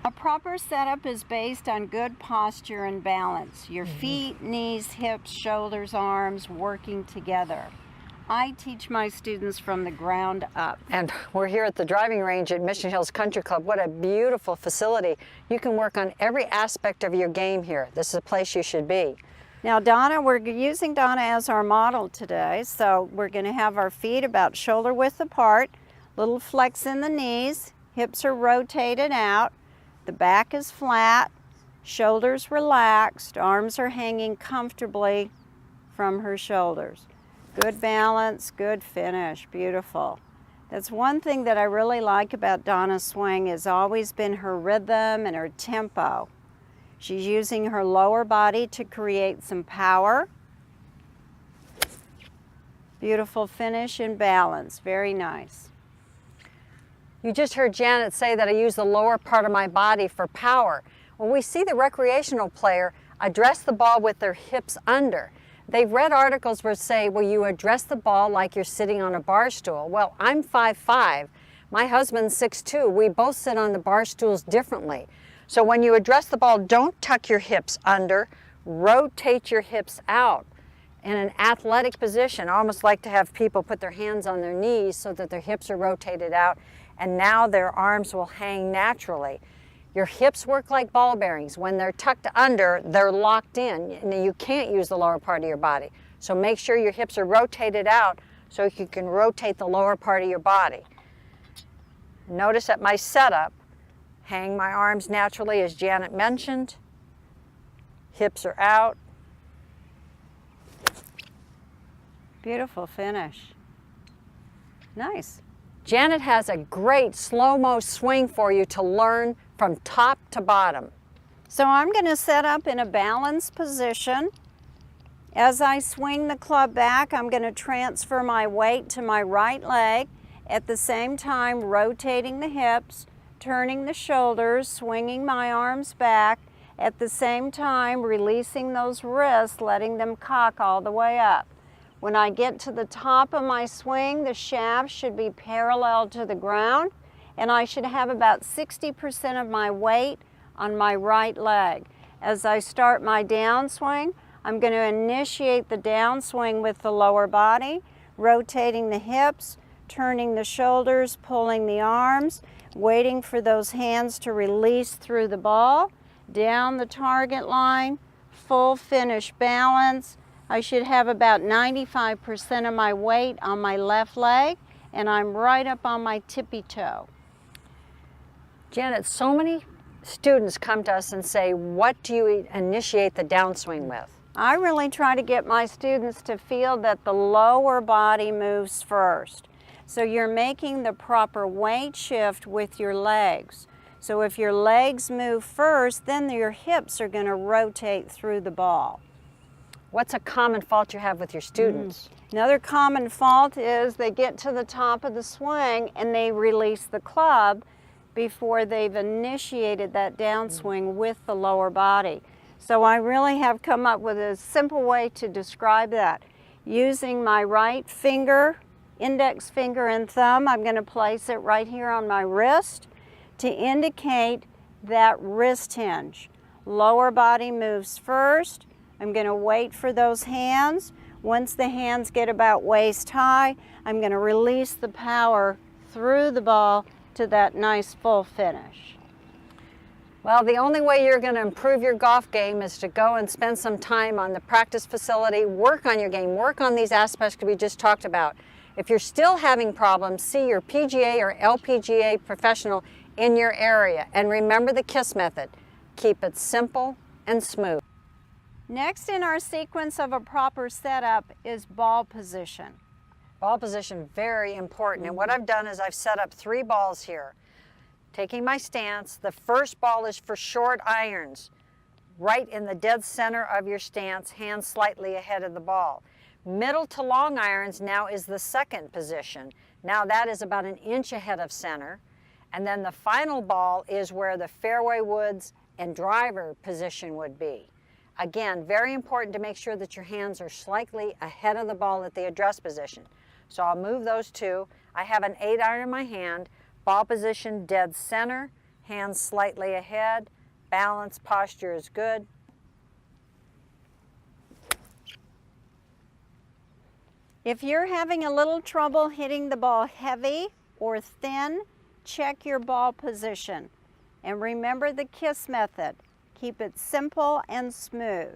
A proper setup is based on good posture and balance. Your feet, knees, hips, shoulders, arms working together. I teach my students from the ground up. And we're here at the driving range at Mission Hills Country Club. What a beautiful facility. You can work on every aspect of your game here. This is a place you should be. Now Donna, we're using Donna as our model today. So we're going to have our feet about shoulder width apart, little flex in the knees, hips are rotated out, the back is flat, shoulders relaxed, arms are hanging comfortably from her shoulders. Good balance, good finish, beautiful. That's one thing that I really like about Donna's swing has always been her rhythm and her tempo. She's using her lower body to create some power. Beautiful finish and balance, very nice. You just heard Janet say that I use the lower part of my body for power. When we see the recreational player address the ball with their hips under, they've read articles where say, well, you address the ball like you're sitting on a bar stool. Well, I'm 5'5". My husband's 6'2". We both sit on the bar stools differently. So when you address the ball, don't tuck your hips under, rotate your hips out in an athletic position. I almost like to have people put their hands on their knees so that their hips are rotated out, and now their arms will hang naturally. Your hips work like ball bearings. When they're tucked under, they're locked in, and you can't use the lower part of your body. So make sure your hips are rotated out so you can rotate the lower part of your body. Notice at my setup, hang my arms naturally as Janet mentioned. Hips are out. Beautiful finish. Nice. Janet has a great slow-mo swing for you to learn from top to bottom. So I'm going to set up in a balanced position. As I swing the club back, I'm going to transfer my weight to my right leg, at the same time rotating the hips, turning the shoulders, swinging my arms back, at the same time releasing those wrists, letting them cock all the way up. When I get to the top of my swing, the shaft should be parallel to the ground, and I should have about 60% of my weight on my right leg. As I start my downswing, I'm going to initiate the downswing with the lower body, rotating the hips, turning the shoulders, pulling the arms, waiting for those hands to release through the ball, down the target line, full finish balance. I should have about 95% of my weight on my left leg, and I'm right up on my tippy toe. Janet, so many students come to us and say, what do you initiate the downswing with? I really try to get my students to feel that the lower body moves first. So you're making the proper weight shift with your legs. So if your legs move first, then your hips are going to rotate through the ball. What's a common fault you have with your students? Another common fault is they get to the top of the swing and they release the club before they've initiated that downswing with the lower body. So I really have come up with a simple way to describe that. Using my right finger, index finger and thumb, I'm going to place it right here on my wrist to indicate that wrist hinge. Lower body moves first. I'm going to wait for those hands. Once the hands get about waist high, I'm going to release the power through the ball to that nice full finish. Well, the only way you're going to improve your golf game is to go and spend some time on the practice facility, work on your game, work on these aspects we just talked about. If you're still having problems, see your PGA or LPGA professional in your area. And remember the KISS method. Keep it simple and smooth. Next in our sequence of a proper setup is ball position. Ball position, very important. And what I've done is I've set up 3 balls here. Taking my stance, the first ball is for short irons, right in the dead center of your stance, hands slightly ahead of the ball. Middle to long irons now is the second position. Now that is about 1 inch ahead of center. And then the final ball is where the fairway woods and driver position would be. Again, very important to make sure that your hands are slightly ahead of the ball at the address position. So I'll move those 2. I have an 8 iron in my hand, ball position dead center, Hands slightly ahead. Balance posture is good. If you're having a little trouble hitting the ball heavy or thin, check your ball position. And remember the KISS method. Keep it simple and smooth.